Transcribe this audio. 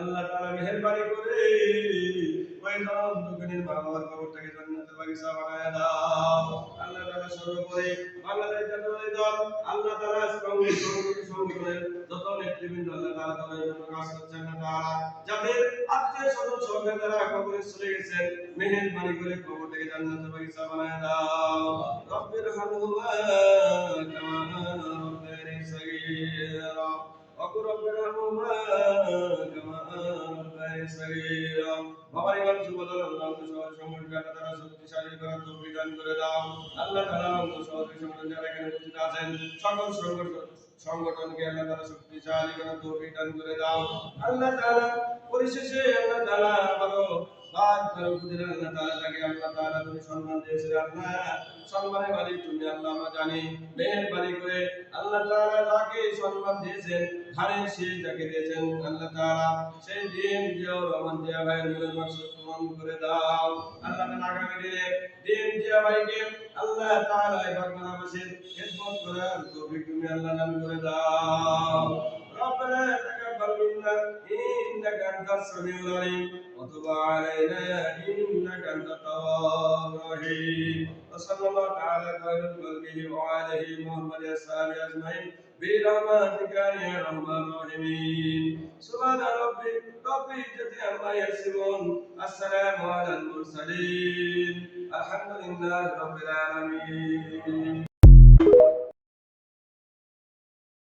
আল্লাহ তাআলা মেহেরবানি করে ওই জনম দুঃখিনীর মা বাবার কবরটাকে জান্নাতের বাগিচা বানায় দাও। আল্লাহ তাআলা সর্বোপরি বাংলাদেশ জাতীয়তাবাদী দল আল্লাহ তাআলা সংগঠনের যত নেতৃবৃন্দ আল্লাহ তাআলা তাদের জন্য কাজ করছেন না তাআলা যাদের আত্মীয় স্বজন সহকারে তারা কবরে চলে গেছেন মেহেরবানি করে কবরটাকে জান্নাতের বাগিচা বানায় দাও। রব্বির হামহুমা কামা রাব্বায়ানি সগীরা وقل رب ارحمهما كما ربياني صغيرا বাবার ইমান সুবহান আল্লাহ সবার সংগঠনটা তারা শক্তিশালী করার তৌফিক দান করে দাও। আল্লাহ তাআলা আমাদের সবার সংগঠন যারা এখানে উপস্থিত আছেন সকল সংগঠনকে আল্লাহ তাআলা শক্তিশালী করার তৌফিক দান করে দাও। আল্লাহ তাআলা পরিশেষে আল্লাহ তাআলা আবারো বাদ দিলেন আল্লাহ তাআলা তাকে আল্লাহ তাআলা তুমি সম্মান দিয়েছেন আল্লাহ সম্মানের মালিক তুমি আল্লাহ আমরা জানি মেহেরবানি করে আল্লাহ তাআলা যাকে সম্মান দিয়েছেন ঘাড়ে শীষ যাকে দিয়েছেন আল্লাহ তাআলা সেই দিন জিয়াউর রহমান জিয়া ভাইয়ের মনের মাকসুদ পূরণ করে দাও। আল্লাহ তাআলা আগামী দিনে দিন জিয়া ভাইকে আল্লাহ তাআলা এই বাংলাদেশের খেদমত করার তৌফিক তুমি আল্লাহ দান করে দাও। ربنا تقبل منا إنك أنت السميع العليم وتب علينا إنك أنت التواب الرحيم وصلى الله تعالى خير خلقه وعلى محمد وصحبه أجمعين برحمتك يا أرحم الراحمين سبحان ربك رب العزة عما يصفون السلام على المرسلين الحمد لله رب العالمين